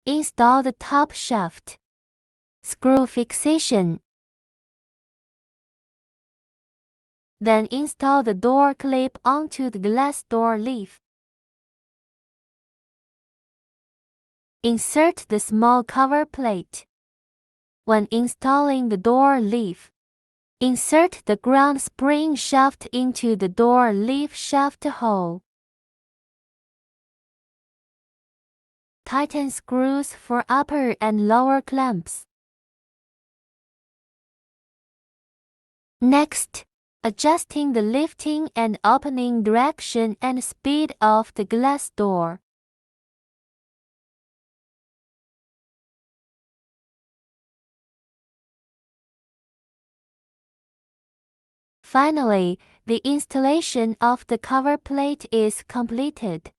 Install the top shaft. Screw fixation. Then install the door clip onto the glass door leaf. Insert the small cover plate. When installing the door leaf, insert the ground spring shaft into the door leaf shaft hole. Tighten screws for upper and lower clamps. Next, adjusting the lifting and opening direction and speed of the glass door. Finally, the installation of the cover plate is completed.